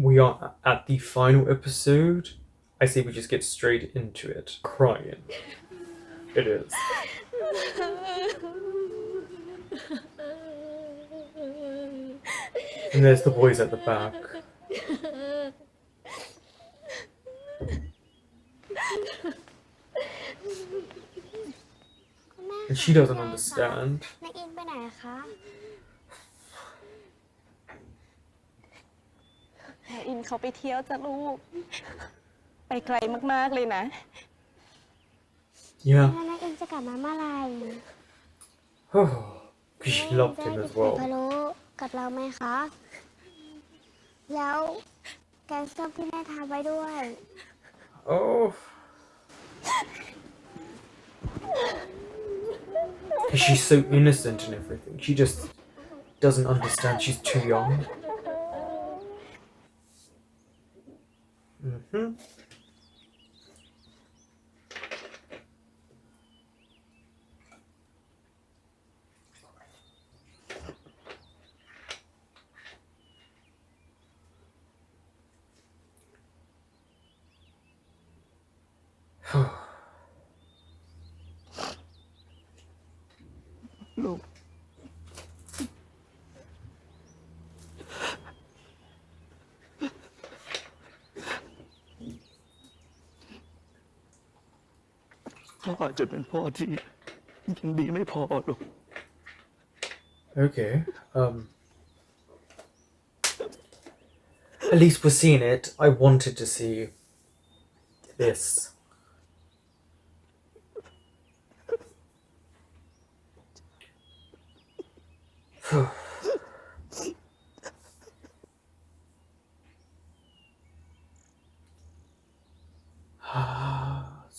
we are at the final episode. I say we just get straight into it. Crying. It is. And there's the boys at the back. And she doesn't understand. นายอินไปไหนคะ อินเขาไปเที่ยวจ้ะลูก ไปไกลมากๆเลยนะ Yeah. แล้วนายอินจะกลับมาเมื่อไหร่ Because she loved him as พะ well. โล้กับเราไหมคะ แล้วแกงส้มที่แม่ทำไว้ด้วย Oh. She's so innocent and everything. She just doesn't understand. She's too young. Mm-hmm. Oh. ลูกพ่ออาจจะเป็นพ่อที่ยังดีไม่พอลูก Okay. At least we're seeing it. I wanted to see this.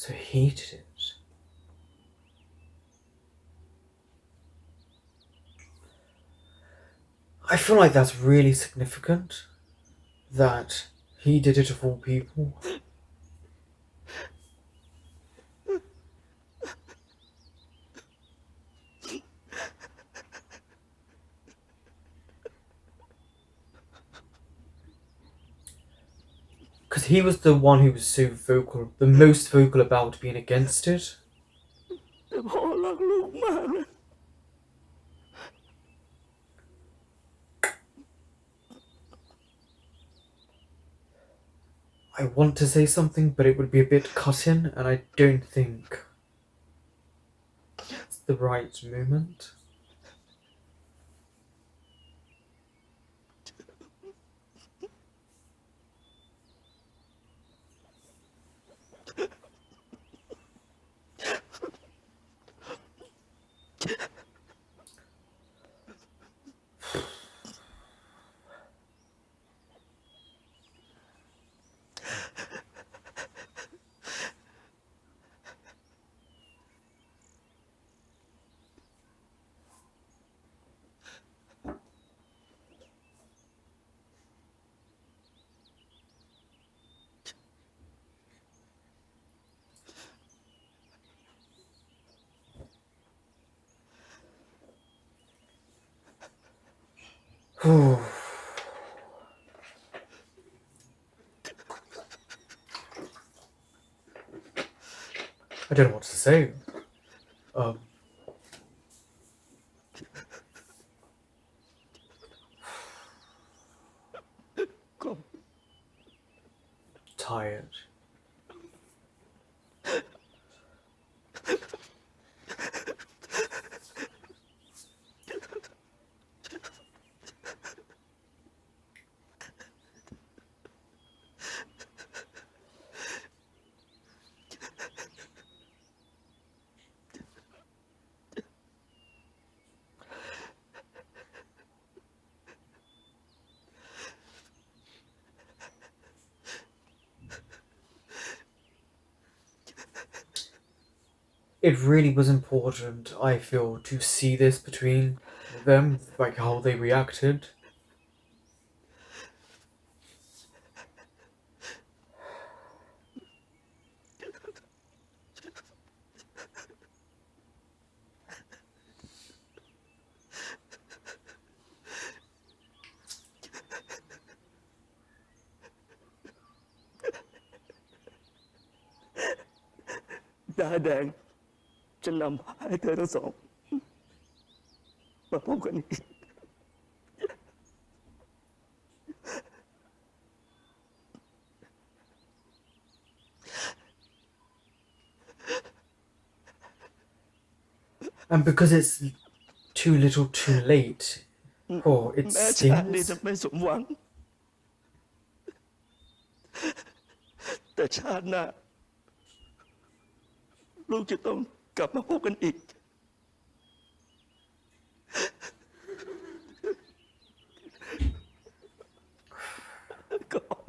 So he did it. I feel like that's really significant that he did it of all people. Because he was the one who was so vocal, the most vocal about being against it. แต่พ่อรักลูกมากนะ I want to say something, but it would be a bit cutting, and I don't think it's the right moment. I don't know what to say. Tired. It really was important, I feel, to see this between them, like how they reacted. ดาแดงจะนำพาให้เธอทั้งสองมาพบกันอีก And because it's too little too late, oh, it แม้ชาตินี้ stings. จะไม่สมหวัง แต่ชาติหน้าลูกจะต้องกลับมาพบกันอีก ก่อน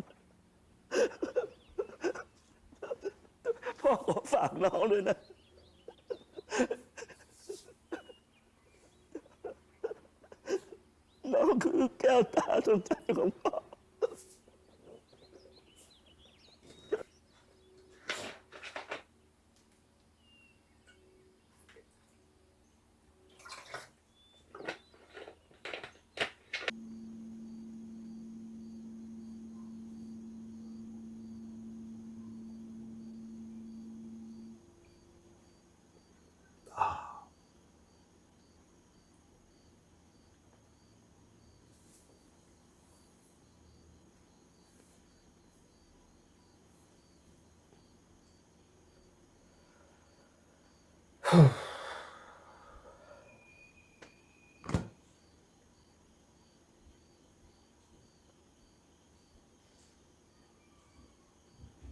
พ่อขอฝากน้องด้วยนะ น้องคือแก้วตาดวงใจของพ่อ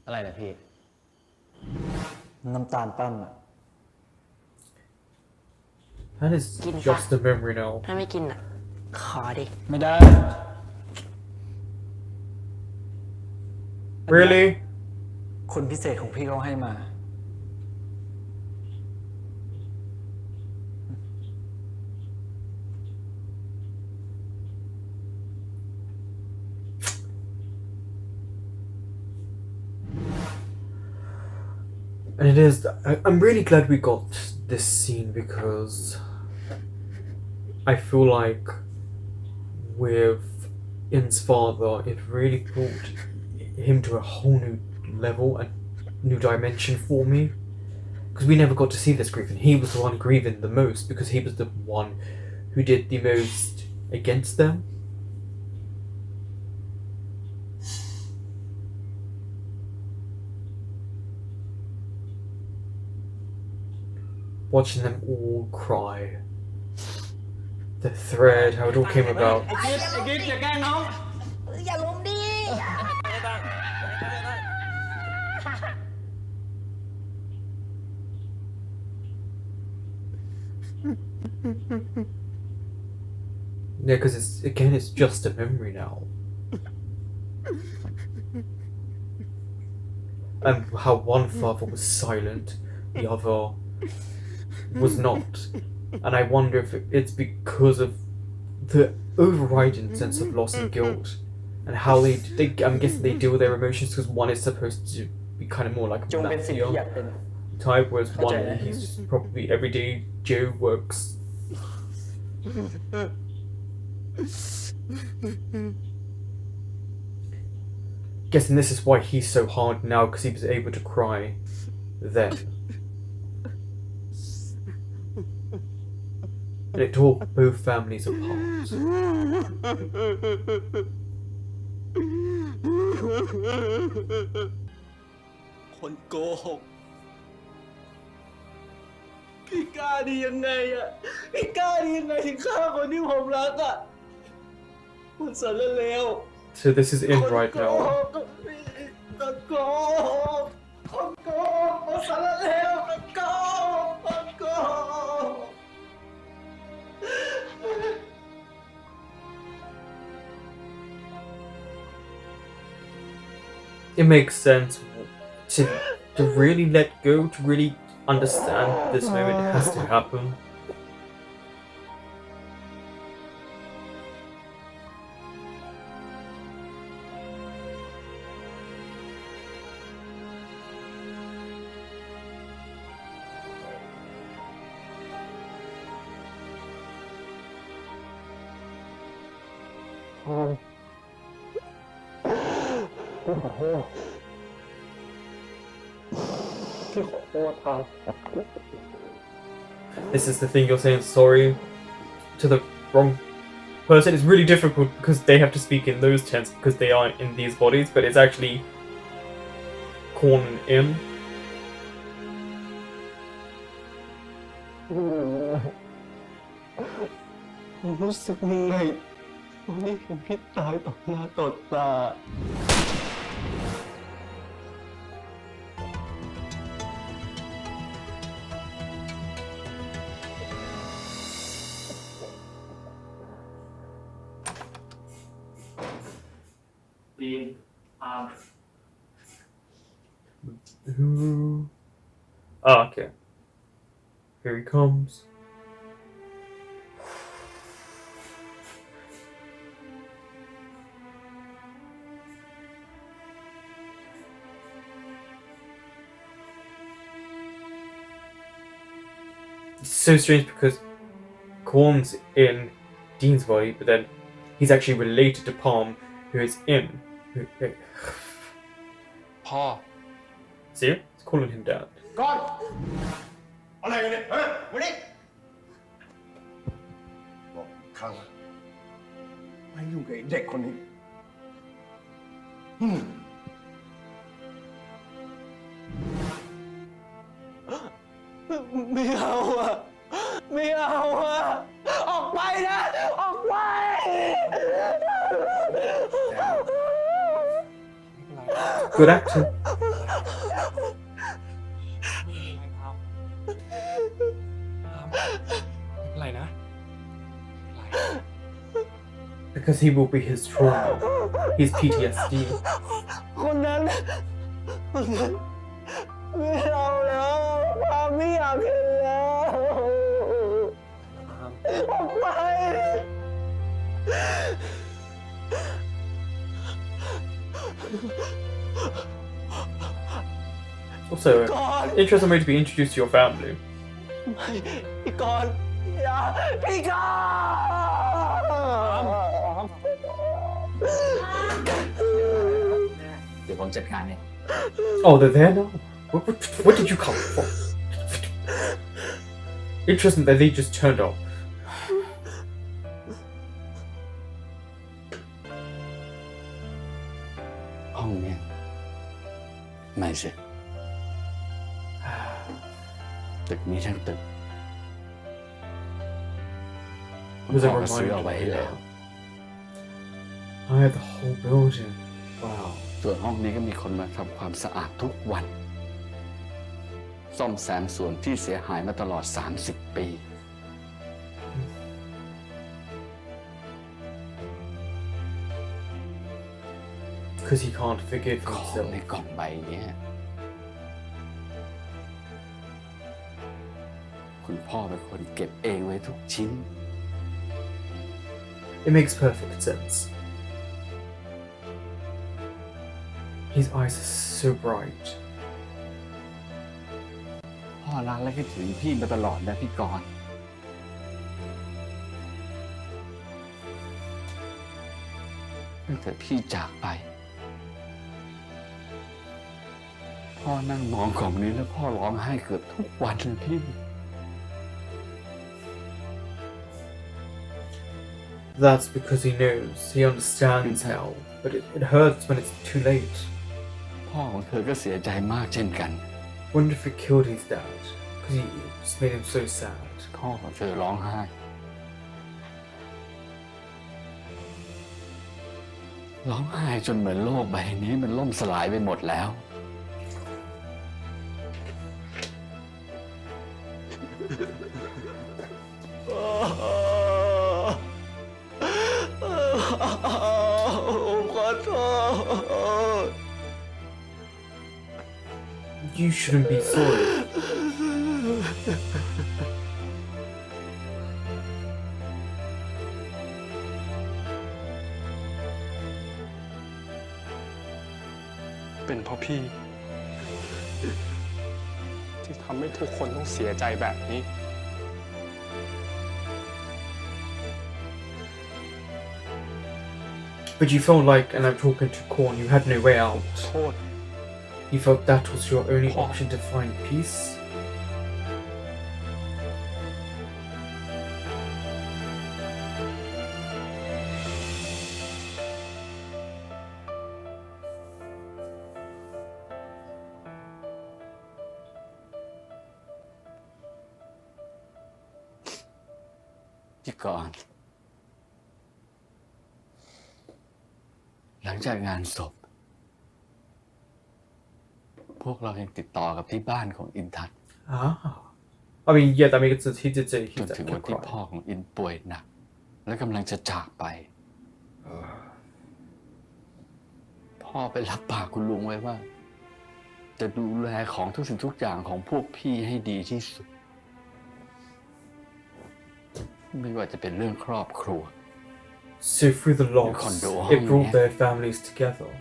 อะไรนะพี่ น้ำตาลปั้นอะ That is just a memory now. ถ้าไม่กินอ่ะ ขอดิ ไม่ได้ Really? คนพิเศษของพี่เขาให้มา And it is. I'm really glad we got this scene because I feel like with In's father, it really brought him to a whole new level, a new dimension for me. Because we never got to see this grief, and he was the one grieving the most because he was the one who did the most against them. Watching them all cry. The thread, how it all came about. ไอ้กิ๊ฟอย่าแกล้งน้อง อย่าลงดิ Yeah, because it's just a memory now. And how one father was silent, the other was not. And I wonder if it's because of the overriding sense of loss and guilt, and how I'm guessing they deal with their emotions, because one is supposed to be kind of more like จงเป็นสิ่งที่อยากเป็น type, whereas one Okay. he's just probably everyday Joe works. Guessing this is why he's so hard now, because he was able to cry then. And it tore both families apart. คนโกหก พี่กล้าดียังไงอ่ะ พี่กล้าดียังไงถึงฆ่าคนที่ผมรักอ่ะคนสารเลว So this is in right คน now. โกหกคนโกหกคนสารเลวคนโกหกคนโกหก It makes sense to really let go, to really understand this moment has to happen. This is the thing, you're saying sorry to the wrong person. It's really difficult because they have to speak in those terms because they are in these bodies, but it's actually Korn and In. ผมรู้สึกเหนื่อยวันนี้เห็นพี่ตายต่อหน้าต่อตา Dean, Who? Oh, okay. Here he comes. It's so strange because Korn's in Dean's body, but then he's actually related to Palm, who is in.พ่อ See? He's calling him dad. ก่อนอะไรกันเนี่ยฮะวันนี้บอกครั้งไม่ยุ่งกับไอ้เด็กคนนี้ไม่เอาอะไม่เอาอะออกไปนะออกไป Good acting. Because he will be his trauma. His PTSD. คนนั้นไม่เอาแล้วความไม่อยากเห็นแล้วออกไป Also, interesting way to be introduced to your family. พี่กรณ์อย่าพี่กรณ์ เดี๋ยวผมจัดการเอง Oh, they're there now? What did you come for? Interesting that they just turned up. ห้องเนี่ยไม่สิตึกนี้ทั้งตึก What does พ่ that อก็ซื้อ remind เอาไว้ให้ you แล้ว of? I had the whole building. Wow. ส่วนห้องนี้ก็มีคนมาทำความสะอาดทุกวัน ซ่อมแซมส่วนที่เสียหายมาตลอด 30 ปี Because he can't forgive ของ himself. ในกล่องใบเนี้ยคุณพ่อเป็นคนเก็บเองไว้ทุกชิ้น It makes perfect sense. His eyes are so bright. พ่อรักและคิดถึงพี่มาตลอดนะพี่กรณ์ตั้งแต่พี่จากไป พ่อนั่งมองกล่องนี้แล้วพ่อร้องไห้เกือบทุกวันเลยพี่ That's because he knows, he understands now, but it hurts when it's too late. พ่อของเธอก็เสียใจมากเช่นกัน Wonder if he killed his dad, because he just made him so sad. พ่อของเธอร้องไห้ ร้องไห้จนเหมือนโลกใบนี้มันล่มสลายไปหมดแล้ว ผมขอโทษ You shouldn't be sorry. เป็นเพราะพี่ ที่ทำให้ทุกคนต้องเสียใจแบบนี้ But you felt like, and I'm talking to Korn, you had no way out. โทษ You felt that was your only Paul. option to find peace?พี่กรณ์หลังจากงานศพ พวกเรายังติดต่อกับที่บ้านของอินทัศน์ Ah. I mean, yeah, that makes sense. He did say จน he's ถึง at วันที่ cry. พ่อของอินป่วยหนัก และกำลังจะจากไป พ่อไปรับปากคุณลุงไว้ว่า จะดูแลของทุกสิ่งทุกอย่างของพวกพี่ให้ดีที่สุด ไม่ว่าจะเป็นเรื่องครอบครัว So through the loss, condo, it brought yeah. their families together.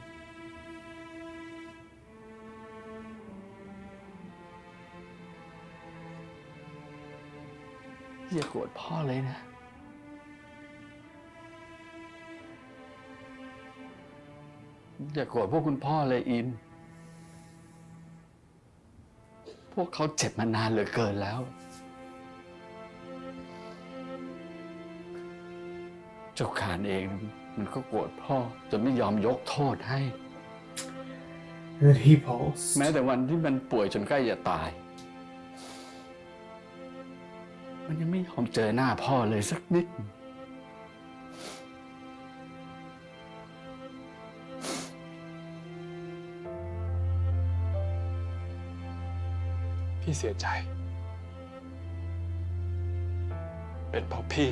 อย่าโกรธพ่อเลยนะ อย่าโกรธพวกคุณพ่อเลยอิน พวกเขาเจ็บมานานเหลือเกินแล้ว เจ้าขานเองมันก็โกรธพ่อจนไม่ยอมยกโทษให้ And then he passed. แม้แต่วันที่มันป่วยจนใกล้จะตาย มันยังไม่ยอมเจอหน้าพ่อเลยสักนิด พี่เสียใจ เป็นเพราะพี่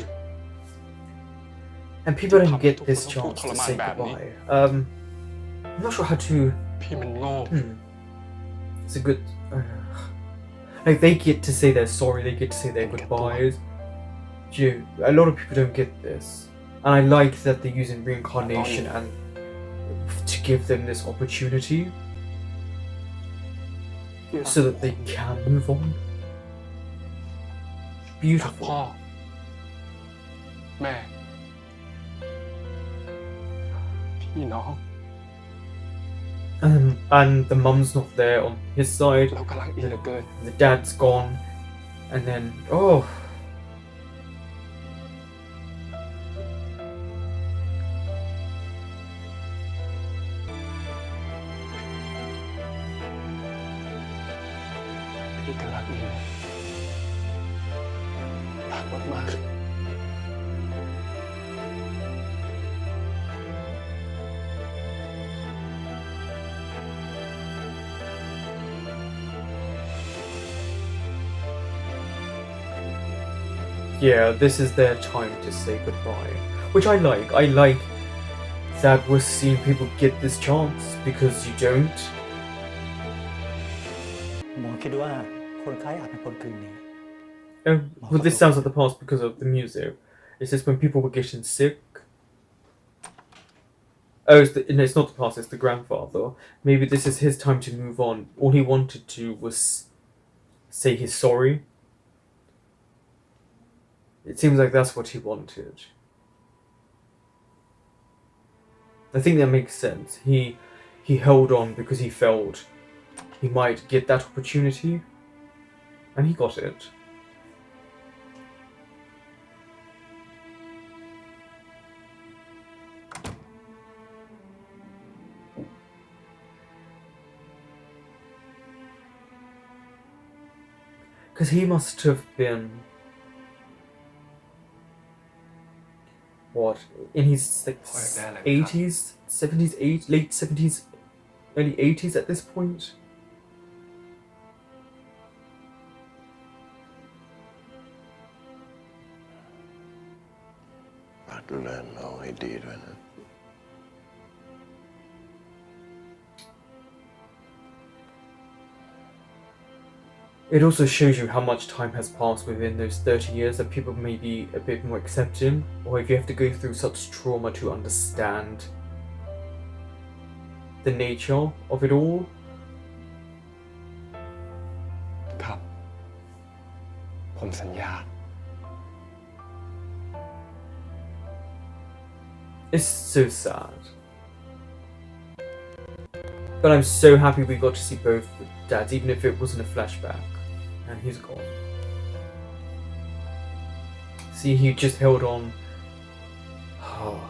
And people don't get this Tuh, chance to kalaman say bad ni. goodbye. I'm not sure how to. พี่มันโง่ It's a good. Like they get to say they're sorry, they get to say their goodbyes. A lot of people don't get this, and I like that they're using reincarnation and to give them this opportunity so that they can move on. รักพ่อ Beautiful. แม่ พี่น้อง And the mum's not there on his side. เรากำลังอินเหลือเกิน The dad's gone, and then oh.พี่ก็รักอินรักมากๆ Yeah, this is their time to say goodbye. Which I like. I like that we're seeing people get this chance because you don't. หมอคิดว่าคนไข้อาจเป็นคนกลืนนี้ Oh, well, this sounds like the past because of the music. It's just when people were getting sick. Oh, no, it's not the past, it's the grandfather. Maybe this is his time to move on. All he wanted to was say he's sorry. It seems like that's what he wanted. I think that makes sense. He held on because he felt he might get that opportunity, and he got it. Because he must have been, what, in his like, 80s, 70s, late 70s, early 80s at this point? ฝากดูแลน้องให้ดีด้วยนะ It also shows you how much time has passed within those 30 years that people may be a bit more accepting, or if you have to go through such trauma to understand the nature of it all. ครับ ผมสัญญา It's so sad. But I'm so happy we got to see both dads, even if it wasn't a flashback. And he's gone. See, he just held on. Oh.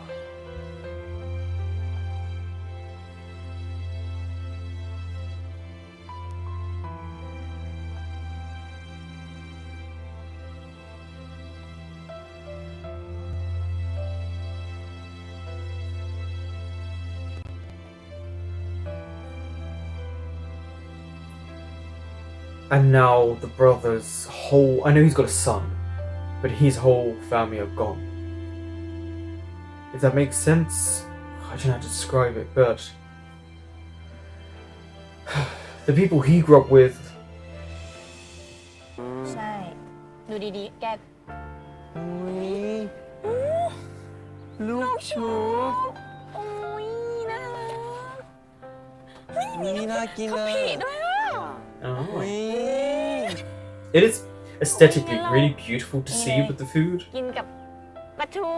And now the brother's whole... I know he's got a son, but his whole family are gone. If that makes sense, I don't know how to describe it, but... the people he grew up with... ใช่ ดูดีๆ แก ลูกชุบ โอ้ยน่ารัก นี่น่ากิน กะ อ่ะ ปิด้วยอ่ะ Oh. อุ๊ย It is aesthetically really beautiful to see with the food. กินกับปลาทู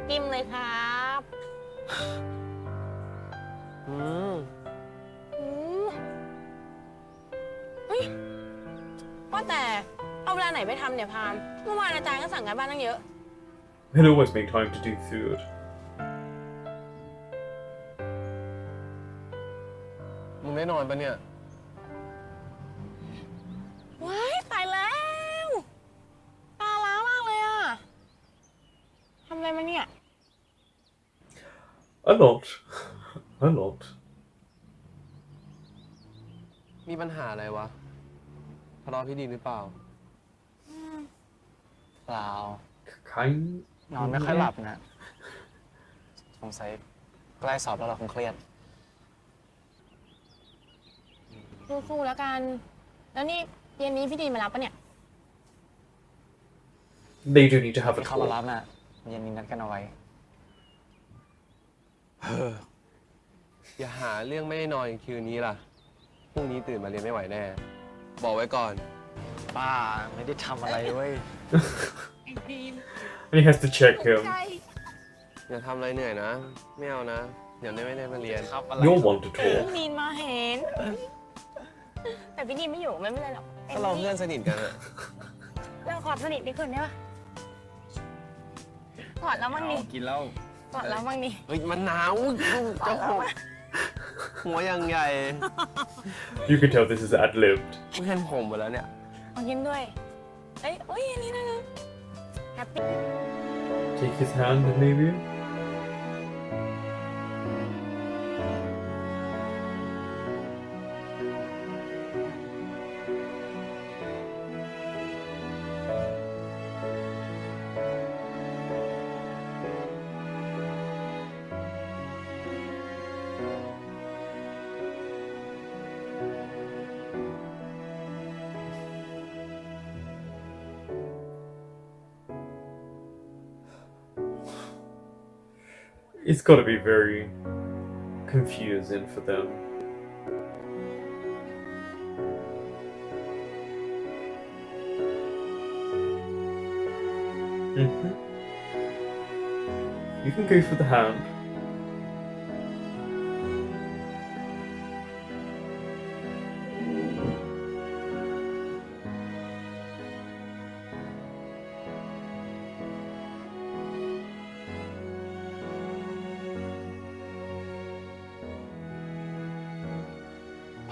จิ้มเลยครับ เฮ้ยว่าแต่เอาเวลาไหนไปทำเนี่ยพามเมื่อวานอาจารย์ก็สั่งการบ้านตั้งเยอะ He'll always make time to do food. มึงได้นอนปะเนี่ย ว้ายตายแล้วตาล้ามากเลยอ่ะทำอะไรมาเนี่ย A lot. A lot. มีปัญหาอะไรวะทะเลาะพี่ดีหรือเปล่า เปล่า Kind. นอนไม่ค่อยหลับนะ สงสัยใกล้สอบแล้วเราคงเครียด สู้ๆแล้วกัน แล้วนี่เย็นนี้พี่ดีมารับปะเนี่ย They do need to have a ที่เข้ามา talk. รับน่ะเย็นนี้นัดกันเอาไว้ อย่าหาเรื่องไม่ได้นอนคืนนี้ล่ะ พรุ่งนี้ตื่นมาเรียนไม่ไหวแน่ บอกไว้ก่อน ป้าไม่ได้ทำอะไรเว้ย And he has to check him. อย่าทำอะไรเหนื่อยนะ ไม่เอานะ เดี๋ยวไม่ได้มาเรียน ครับอะไร You'll want to พี่ talk. ดีนมาเห็น แต่พี่ดีนไม่อยู่ไม่เป็นไรหรอก ก็เราเพื่อนสนิทกันอะ เราขอสนิทไปก่อนได้ปะกอดแล้วมั่งนี่ กินแล้ว กอดแล้วมั่งนี่ เฮ้ยมันหนาวเจ้าหัวยังใหญ่ You can tell this is ad-libbed. เพื่อนผมหมดแล้วเนี่ย ขอกินด้วย เอ้ยโอ้ยอันนี้น่ารักแฮปปี้ Take his hand, maybe. It's got to be very confusing for them. You can go for the hand.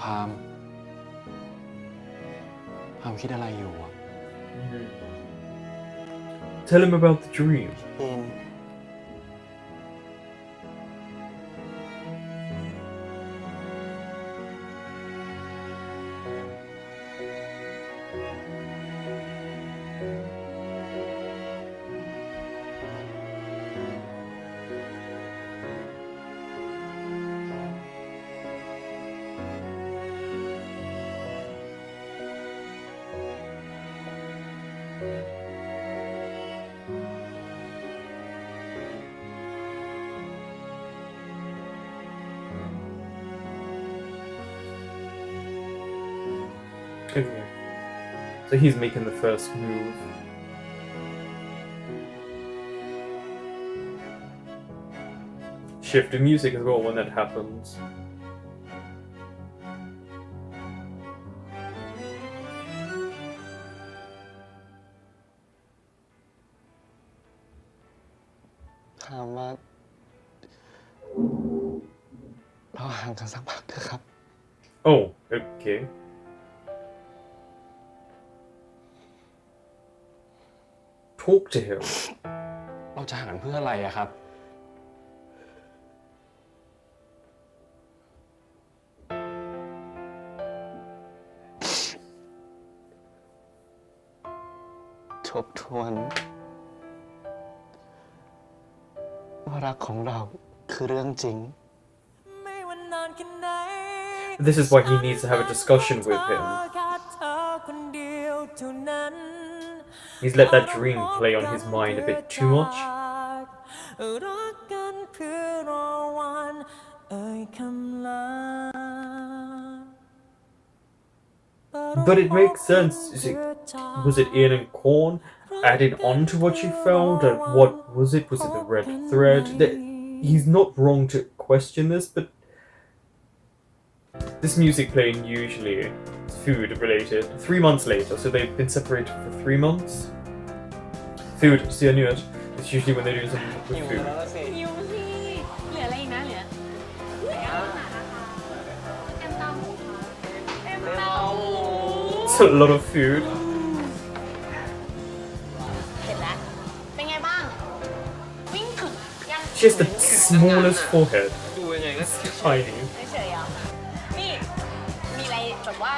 Palm คิดอะไรอยู่อะ Tell him about the dream. Okay. So he's making the first move. Shift in music as well when that happens. เราห่างกันสักพักเถอะครับ Oh, okay. Talk to him. เราจะห่างเพื่ออะไรอะครับ ทบทวนว่ารักของเราคือเรื่องจริง This is why he needs to have a discussion with him. He's let that dream play on his mind a bit too much. But it makes sense. Was it Ian and Korn adding on to what she felt? And what was it? Was it the red thread? He's not wrong to question this, but this music playing usually is food related. 3 months later, so they've been separated for 3 months. Food, see, I knew it. It's usually when they're doing something with หิว food. แล้วสิ หิวสิเหลืออะไรอีกนะเหลือเอ็มเต้าหูเอ็มเต้าหู It's a lot of food. เสร็จแล้ว เป็นไงบ้าง วิ่งถึงยัง She has the smallest forehead. ดูยังไงก็ Tiny. เฉยๆอ่ะนี่ มีอะไรแบบว่า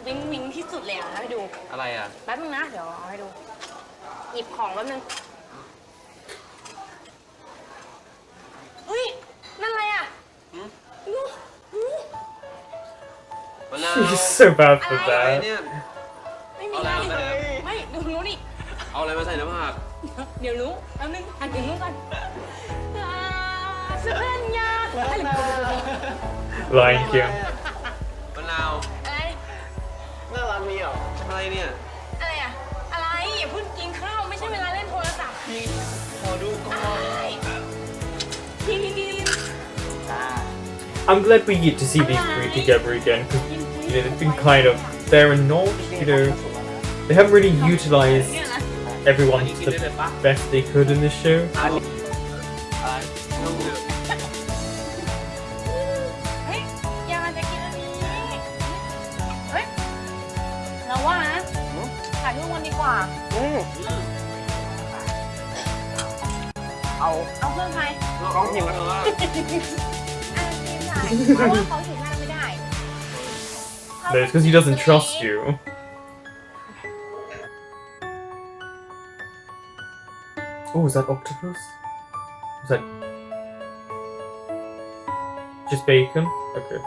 วิงวิงที่สุดเลยอ่ะให้ดู อะไรอ่ะ แป๊บนึงนะ เดี๋ยวเอาให้ดู หยิบของแป๊บนึงเฮ้ย นั่นอะไรอ่ะดู มะนาว She's so bad for อะไร that. เนี่ย ไม่มีอะไรไม่ดูรู้นี่ เอาอะไรมาใส่น้ำผัก เดี๋ยวรู้แป๊บนึงอ่านถึงรู้ก่อนสัญญาอะไร Lion King. มะนาว น่ารักมีเหรอ อะไรเนี่ย อะไรอ่ะ อะไรอย่าเพิ่งกินข้าวไม่ใช่เวลาเล่นโทรศัพท์ ขอดูก่อน อะไรนี่ I'm glad we get to see these three together again because they've been kind of there and not. They haven't really utilized เนี่ยนะ everyone to the best they could in this show. เฮ้ยอยากจะกินอันนี้เฮ้ยเราว่านะถ่ายรูปกันดีกว่า เอา เอาเครื่องใคร กล้องหิวแล้วเหรอ ทีมถ่ายเพราะว่าเขาเห็นหน้าไม่ได้ No, it's because he doesn't trust you. Oh, is that octopus? Is that just bacon? Okay.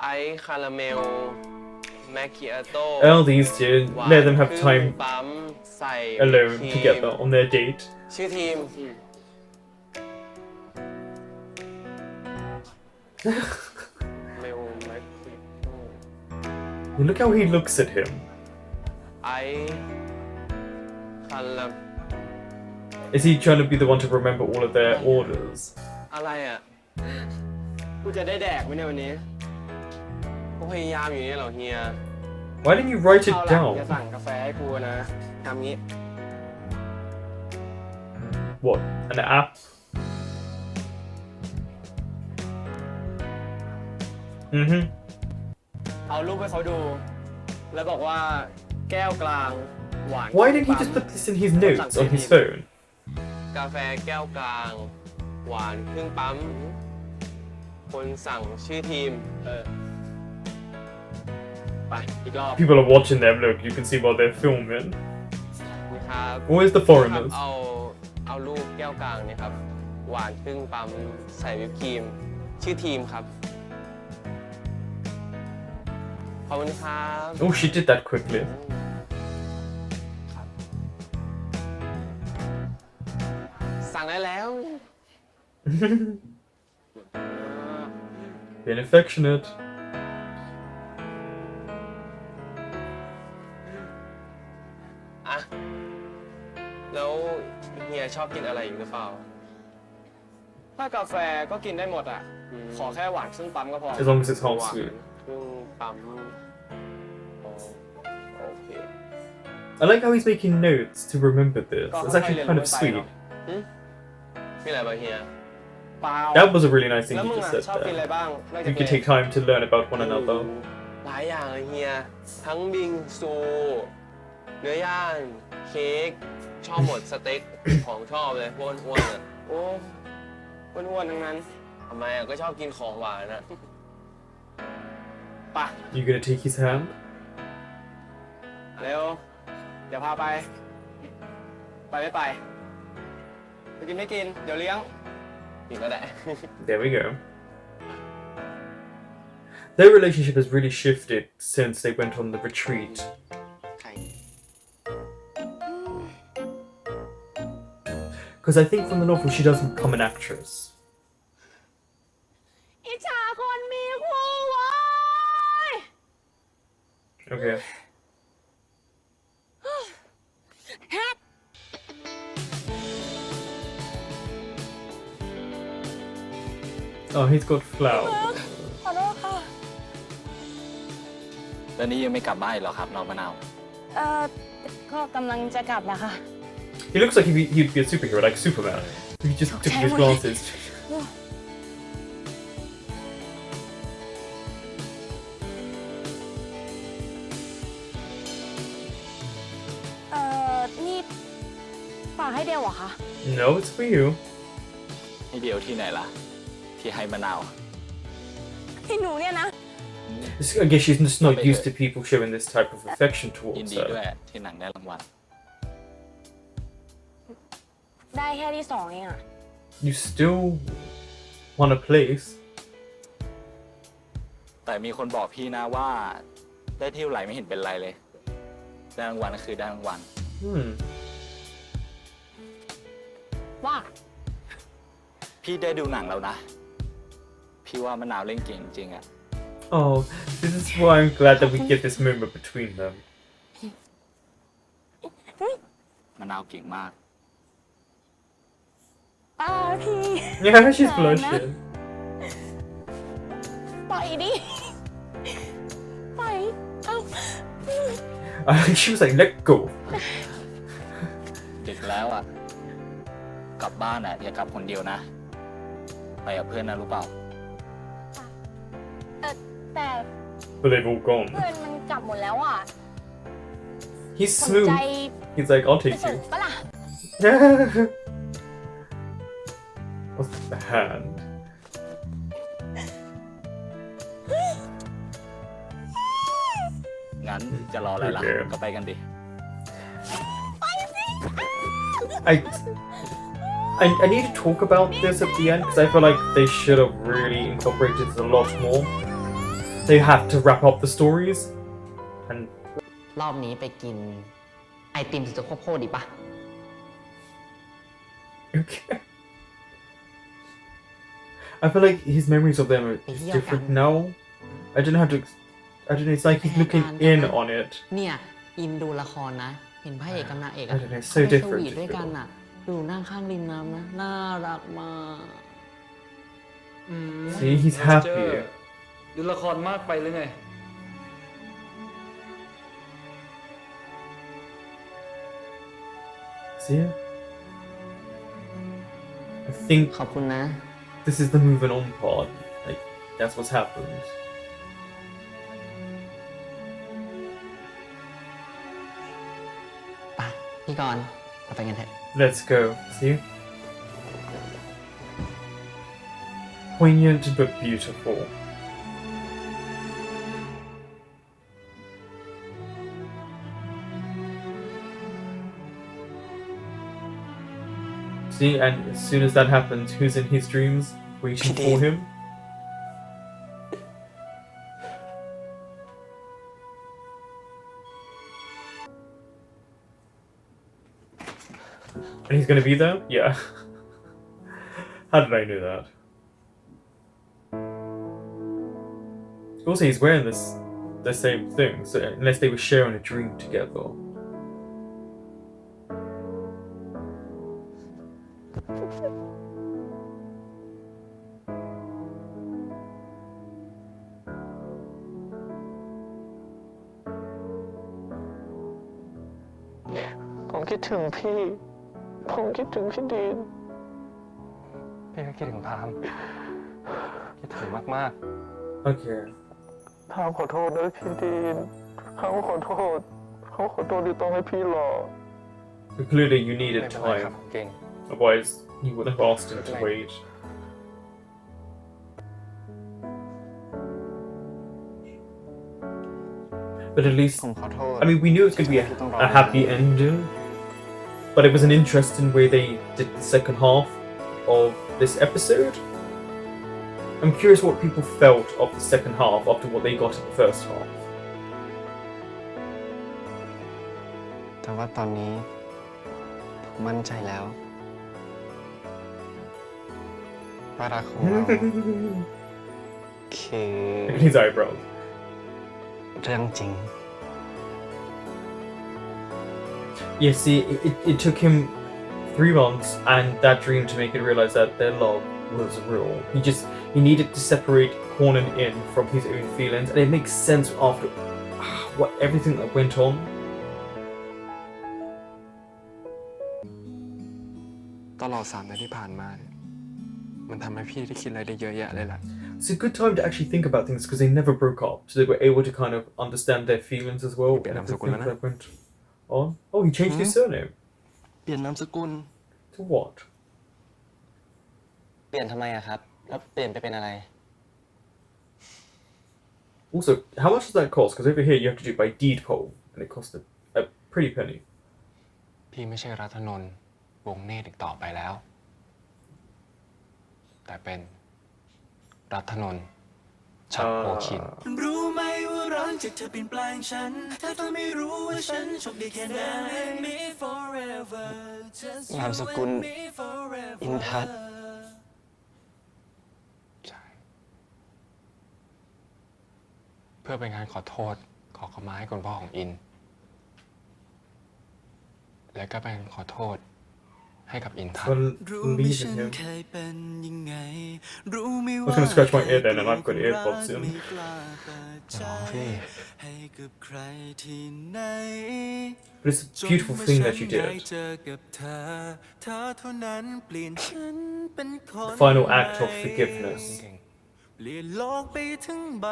ไอซ์คาราเมล แมคคิอาโต้ Well, these two, let them have time ปั๊มใส่ alone ครีม together on their date. ชื่อทีม เมลแมคคิอาโต้ Look how he looks at him. ไอซ์คารา Is he trying to be the one to remember all of their orders? อะไรอ่ะ กูจะได้แดกไหมเนี่ยวันนี้ ก็พยายามอยู่เนี่ยเหรอเฮีย Why didn't you write it เอาล่ะอย่า down? สั่งกาแฟให้กูนะทำงี้ What? An app? Mm-hmm. เอารูปให้เขาดู แล้วบอกว่าแก้วกลางหวาน Why didn't he just put this in his notes on his phone? กาแฟแก้วกลาง หวานครึ่งปั๊ม คนสั่งชื่อทีม ไปอีกรอบ People are watching them, look, you can see while they're filming. นะครับ Where's the ครับ foreigners? เอาลูกแก้วกลางเนี่ยครับ หวานครึ่งปั๊ม ใส่วิปครีม ชื่อทีมครับ ขอบคุณครับ Oh, she did that quickly. สั่งได้แล้ว Being affectionate. อ่ะ แล้วเฮียชอบกินอะไรอีกหรือเปล่า ถ้ากาแฟก็กินได้หมดอ่ะ ขอแค่หวานครึ่งปั๊มก็พอ As long as it's ห half วาน sweet. ครึ่งปั๊มอ๋อโอเค I like how he's making notes to remember this. ก็ It's ค่อยๆ actually เรียน kind รู้ of ไป sweet. เนาะ มีอะไรบ้างเฮีย เปล่า That was a really nice thing แล้ว you มึง just อ่ะ said ชอบกินอะไร there. บ้างนอกจาก We เพล could ง take time to learn about one โอ้โห another. หลายอย่างเลยเฮีย ทั้งบิงซู เนื้อย่างเค้กชอบหมดสเต็ก ของชอบเลยพวกอ้วนๆอ่ะ โอ้อ้วนๆทั้งนั้น ทำไมอ่ะก็ชอบกินของหวานอ่ะ ป่ะ You gonna take his hand? เร็ว เดี๋ยวพาไป ไปไม่ไปจะกินไม่กิน เดี๋ยวเลี้ยง กินก็ได้ There we go. Their relationship has really shifted since they went on the retreat. ใคร Because I think from the novel she doesn't become an actress. อิจฉาคนมีคู่เว้ย Okay. Oh, he's got flowers. ขอโทษค่ะ แล้วนี่ยังไม่กลับบ้านอีกเหรอครับน้องมะนาว ก็กำลังจะกลับแล้วค่ะ He looks like he'd be a superhero, like Superman. He just took his glasses. นี่ฝากให้เดียวเหรอคะ No, it's for you. ให้เดียวที่ไหนล่ะ ที่ให้มะนาว ให้หนูเนี่ยนะ I guess she's just not used to people showing this type of affection ยิน towards ดีด้วย her. ที่หนังได้รางวัล ได้แค่ที่ 2เองอะ You still want a place. แต่มีคนบอกพี่นะว่า ได้เที่ยวไหลไม่เห็นเป็นไรเลย ได้รางวัลก็คือได้รางวัล ว่า พี่ได้ดูหนังแล้วนะ พี่ว่ามะนาวเล่นเก่งจริงๆอะ Oh, this is why I'm glad that we get this moment between them. มะนาวเก่งมาก พี่ Yeah, she's blushing. ปล่อยดิ ปล่อย เอ้า She was like, let go. ดึกแล้วอะกลับบ้านอะอย่ากลับคนเดียวนะ ไปกับเพื่อนนะรู้เปล่า แต่ But they've all gone. เพื่อนมันกลับหมดแล้วอ่ะ He's สนใจ smooth. He's like, I'll ไป take ส่ง you. ปะล่ะ What's the hand? งั้นจะรออะไรล่ะ ก็ไปกันดิ I need to talk about this at the end because I feel like they should have really incorporated it a lot more. They have to wrap up the stories, and รอบนี้ไปกินไอติมสุดโคโค่ดีปะ okay. I feel like his memories of them are different now. I don't know how to. I don't know. It's like he's looking in on it. เนี่ยอินดูละครนะ เห็นพระเอกกับนางเอกอะ I don't know. It's เขา so ไปส different. วีทด้วยกันอะดูนั่งข้างริมน้ำนะ น่ารักมาก See, he's happy. ดูละครมากไปหรือไง See? I think ขอบคุณนะ this is the moving on part. Like, that's what's happened. ไปพี่กรณ์เราไปกันเถอะ Let's go. See? Poignant but beautiful. See, and as soon as that happens, who's in his dreams waiting for him? And he's gonna be there? Yeah. How did I know that? Also, he's wearing the same thing, so unless they were sharing a dream together. คิดถึงพี่ ผมคิดถึงพี่ดีนพี่ก็คิดถึงพามคิดถึงมาก Okay. ๆพามขอโทษนะพี่ดีนพามขอโทษที่ต้องให้พี่รอ Clearly, you ไม่ needed เป็นไรครับ time. เก่ง Otherwise, you would have asked him to Right. wait. But at least, ผมขอโทษ I mean, we knew it was going to be a happy ending, but it was an interesting way they did the second half of this episode. I'm curious what people felt of the second half after what they got in the first half. แต่ว่าตอนนี้ผมมั่นใจแล้วว่ารักของเราคือ Look at his eyebrows. เรื่องจริง Yeah, see, it took him 3 months and that dream to make it realize that their love was real. He needed to separate Horn and In from his own feelings, and it makes sense after what everything that went on. ตลอด3 เดือนที่ผ่านมาเนี่ยมันทำให้พี่ได้คิดอะไรได้เยอะแยะเลยล่ะ It's a good time to actually think about things because they never broke up, so they were able to kind of understand their feelings as well. Yeah, And I'm so everything cool, that went on. Oh, he changed his surname. เปลี่ยนนามสกุล To what? เปลี่ยนทำไมอะครับ แล้วเปลี่ยนไปเป็นอะไร Also, how much does that cost? Because over here you have to do it by deed poll, and it cost a pretty penny. พี่ไม่ใช่รัฐนนท์วงเนตรอีกต่อไปแล้ว แต่เป็นรัฐนนท์ชัดโพคิน รู้ไหมว่ารักจากเธอเปลี่ยนแปลงฉันถ้าเธอไม่รู้ว่าฉันโชคดีแค่ไหน Me forever just นามสกุล you and me forever อินทัศน์ใช่ เพื่อเป็นการขอโทษขอขมาให้คุณพ่อของอิน และก็เป็นขอโทษให้กับอินทัศน์ Well, รู้ไหม leave ฉัน him. เคยเป็นยังไงรู้ไหม I was ว่า gonna scratch my ear then, and I've got earpods in. ไม่กล้าเปิดใจให้กับใครที่ไหน But it's a beautiful thing that you จนเมื่อฉันได้ did. เจอกับเธอเธอเท่านั้นเปลี่ยนฉันเป็นคน The final act of ใหม่ forgiveness. เก่ง เปลี่ยนโลกไปทั้งใบ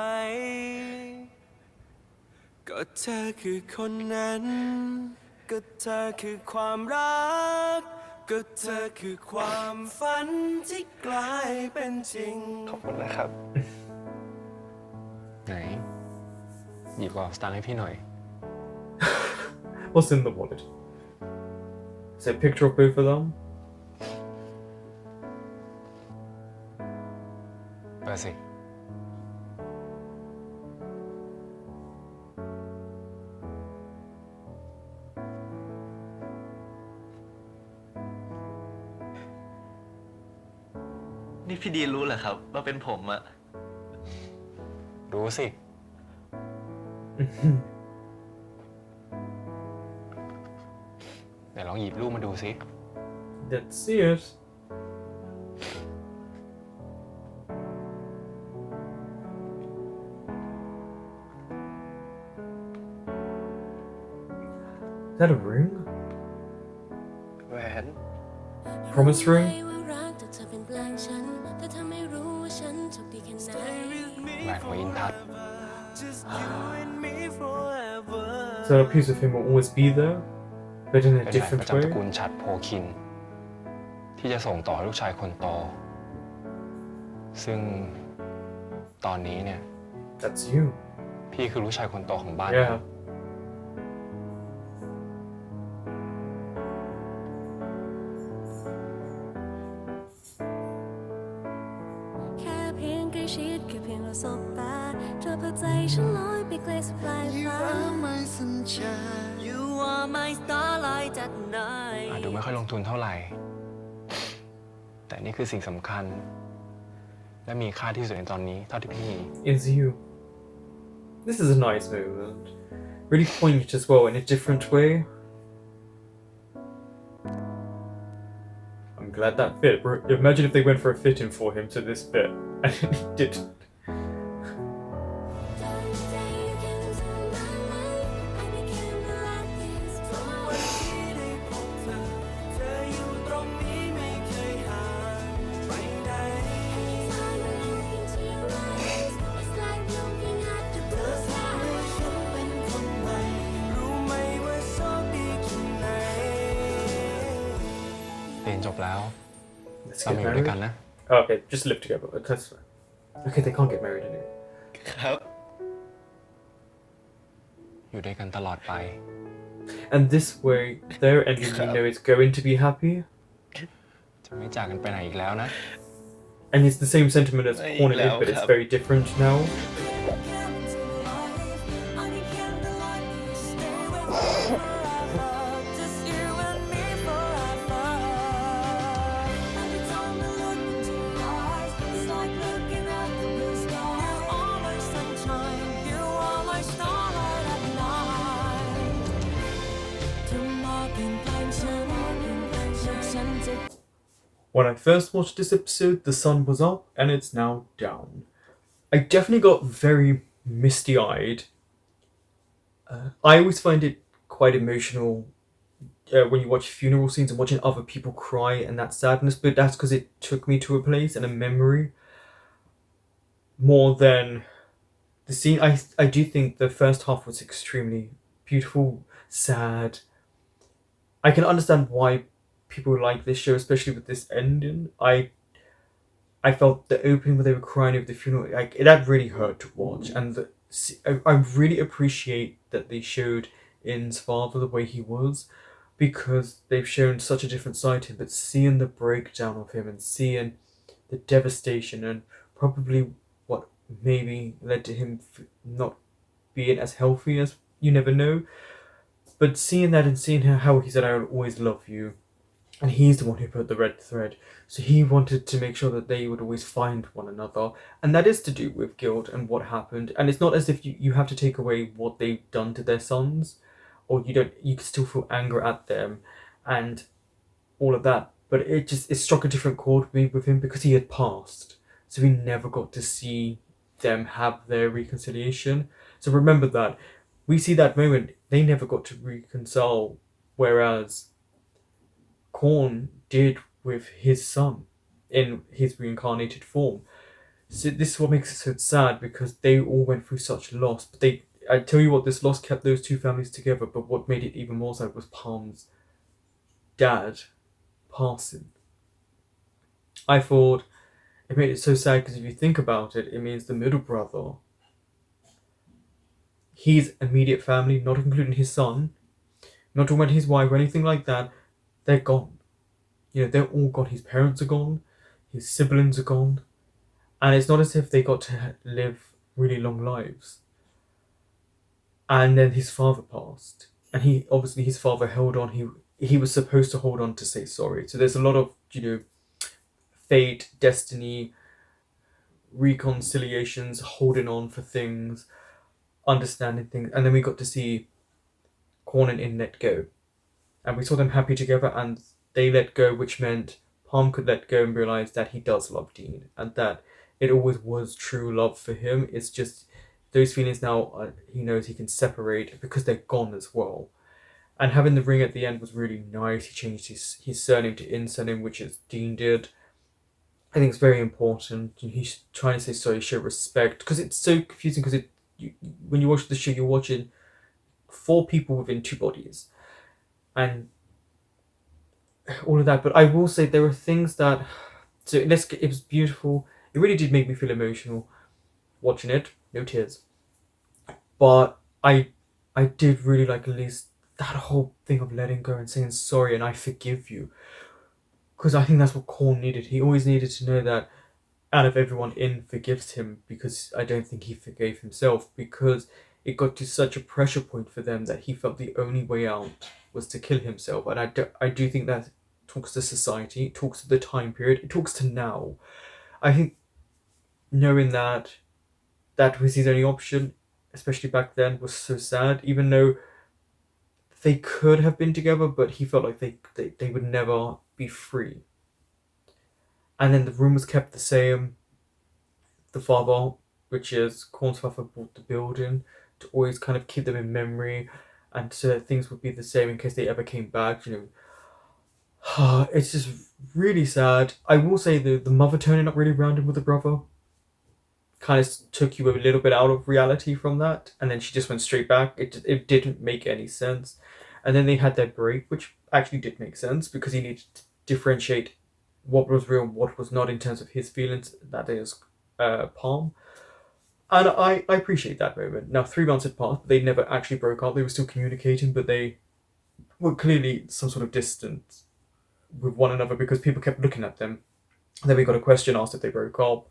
ก็เธอคือคนนั้น ก็เธอคือความรัก ก็เธอคือความฝันที่กลายเป็นจริง ขอบคุณนะครับ ไหน หยิบกระเป๋าสตางค์ให้พี่หน่อย What's in the wallet? Is it a picture of both of them? เปิดสิ นี่พี่ดีนรู้เหรอครับ ว่าเป็นผมอะ รู้สิ เดี๋ยวลองหยิบรูปมาดูสิ Let's see it. Is that a ring? แหวน Promise ring? แหวนของอินทัศน์ So that a piece of him will always be there, but in a เป็นแหวนป different ระจำตระกู way? ลฉัดโพคิน ที่จะส่งต่อให้ลูกชายคนโต ซึ่งตอนนี้เนี่ย That's you. พี่คือลูกชายคนโตของบ้าน Yeah. แค่เพียงใกล้ชิดแค่เพียงเราสบตาเธอพาใจฉันลอยไปไกลสุดปลายฟ้า You are my starlight at night อาจดูไม่ค่อยลงทุนเท่าไหร่ แต่นี่คือสิ่งสำคัญ และมีค่าที่สุดในตอนนี้เท่าที่พี่มี Is you. This is a nice moment. Really poignant as well in a different way. I'm glad that fit. Imagine if they went for a fit in for him to this bit and it didn't. เรียนจบแล้ว Let's เรา get มาอยู่ด้วยกัน married. นะ Oh, okay, just live together. That's fine. Okay, they can't get married anyway. ครับ อยู่ด้วยกันตลอดไป And this way, their ending, you know, it's going to be happy. จะไม่จากกันไปไหนอีกแล้วนะ And it's the same sentiment as Corn and Id, but it's very different now. When I first watched this episode, the sun was up and it's now down. I definitely got very misty-eyed. I always find it quite emotional when you watch funeral scenes and watching other people cry and that sadness, but that's because it took me to a place and a memory more than the scene. I do think the first half was extremely beautiful, sad. I can understand why people like this show, especially with this ending. I felt the opening where they were crying over the funeral, like that really hurt to watch. And I really appreciate that they showed In's father the way he was, because they've shown such a different side to him. But seeing the breakdown of him and seeing the devastation and probably what maybe led to him not being as healthy as, you never know. But seeing that and seeing how he said, "I will always love you," and he's the one who put the red thread, so he wanted to make sure that they would always find one another, and that is to do with guilt and what happened. And it's not as if you have to take away what they've done to their sons, or you can still feel anger at them and all of that, but it struck a different chord with him because he had passed, so we never got to see them have their reconciliation. So remember that. We see that moment, they never got to reconcile, whereas Korn did with his son in his reincarnated form. So this is what makes it so sad, because they all went through such loss. But I tell you what, this loss kept those two families together, but what made it even more sad was Palm's dad passing. I thought it made it so sad because if you think about it, it means the middle brother, his immediate family, not including his son, not talking about his wife or anything like that, they're gone. You know, they're all gone. His parents are gone, his siblings are gone, and it's not as if they got to live really long lives. And then his father passed, and his father held on. He was supposed to hold on to say sorry. So there's a lot of, you know, fate, destiny, reconciliations, holding on for things, understanding things, and then we got to see Korn and In let go, and we saw them happy together, and they let go, which meant Palm could let go and realize that he does love Dean, and that it always was true love for him. It's just those feelings now, he knows he can separate because they're gone as well. And having the ring at the end was really nice. He changed his surname to In's surname, which is Dean did. I think it's very important. He's trying to say sorry, show respect, because it's so confusing, because when you watch the show, you're watching 4 people within 2 bodies, and all of that. But I will say there are things that, it was beautiful. It really did make me feel emotional watching it. No tears, but I did really like at least that whole thing of letting go and saying sorry and I forgive you, because I think that's what Korn needed. He always needed to know that out of everyone, In forgives him, because I don't think he forgave himself, because it got to such a pressure point for them that he felt the only way out was to kill himself. And I do think that talks to society, it talks to the time period, it talks to now. I think knowing that was his only option, especially back then, was so sad, even though they could have been together, but he felt like they would never be free. And then the room was kept the same. The father, which is Korn's father, bought the building to always kind of keep them in memory, and so that things would be the same in case they ever came back, you know. It's just really sad. I will say the mother turning up really random with the brother kind of took you a little bit out of reality from that, and then she just went straight back. It didn't make any sense. And then they had their break, which actually did make sense, because he needed differentiate what was real, what was not in terms of his feelings. That is Palm. And I appreciate that moment. Now, 3 months had passed, but they never actually broke up. They were still communicating, but they were clearly some sort of distance with one another because people kept looking at them. And then we got a question asked if they broke up.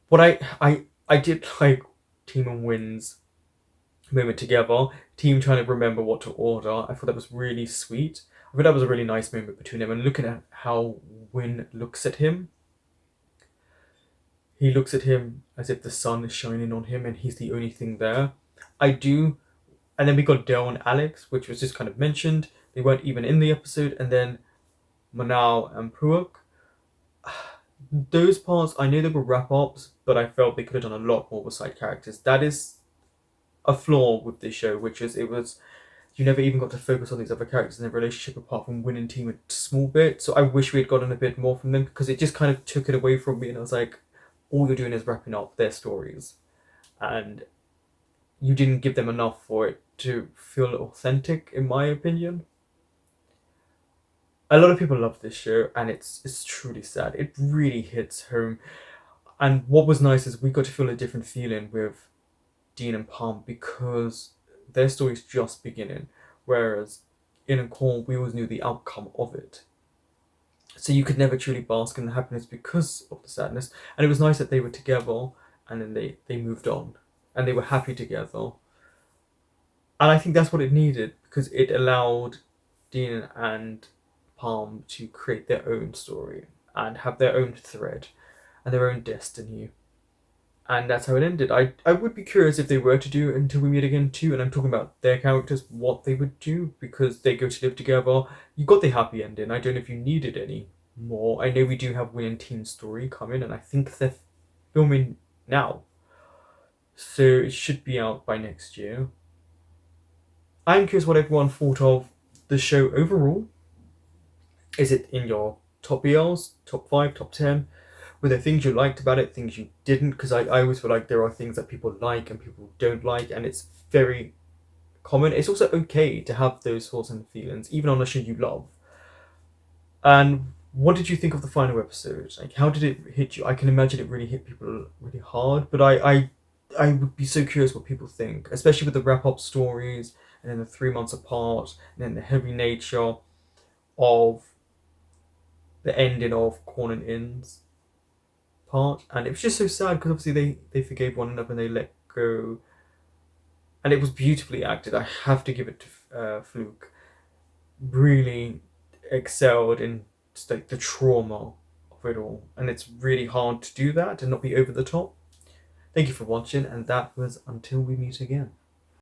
What I did like Team and Wynn's moment together, Team trying to remember what to order. I thought that was really sweet. I thought that was a really nice moment between them, and looking at how Wynn looks at him. He looks at him as if the sun is shining on him and he's the only thing there. I do. And then we got Dale and Alex, which was just kind of mentioned. They weren't even in the episode. And then Manal and Puak. Those parts, I know they were wrap-ups, but I felt they could have done a lot more with side characters. That is a flaw with this show, which is you never even got to focus on these other characters and their relationship apart from Wynn and Team a small bit. So I wish we had gotten a bit more from them because it just kind of took it away from me, and I was like, all you're doing is wrapping up their stories, and you didn't give them enough for it to feel authentic, in my opinion. A lot of people love this show, and it's truly sad. It really hits home. And what was nice is we got to feel a different feeling with Dean and Palm because their story's just beginning, whereas in a call we always knew the outcome of it. So you could never truly bask in the happiness because of the sadness. And it was nice that they were together and then they moved on and they were happy together. And I think that's what it needed because it allowed Dean and Palm to create their own story and have their own thread and their own destiny. And that's how it ended. I would be curious if they were to do Until We Meet Again too, and I'm talking about their characters, what they would do, because they go to live together. You got the happy ending. I don't know if you needed any more. I know we do have Win and Team's story coming, and I think they're filming now. So it should be out by next year. I'm curious what everyone thought of the show overall. Is it in your top ELs, top 5, top 10? Were there things you liked about it, things you didn't? Because I always feel like there are things that people like and people don't like, and it's very common. It's also okay to have those thoughts and feelings, even on a show you love. And what did you think of the final episode? Like, how did it hit you? I can imagine it really hit people really hard, but I would be so curious what people think, especially with the wrap-up stories, and then the 3 months apart, and then the heavy nature of the ending of Corn and Inns part. And it was just so sad because obviously they forgave one another and they let go, and it was beautifully acted. I have to give it to Fluke. Really excelled in just like the trauma of it all, and it's really hard to do that and not be over the top. Thank you for watching, and that was Until We Meet Again.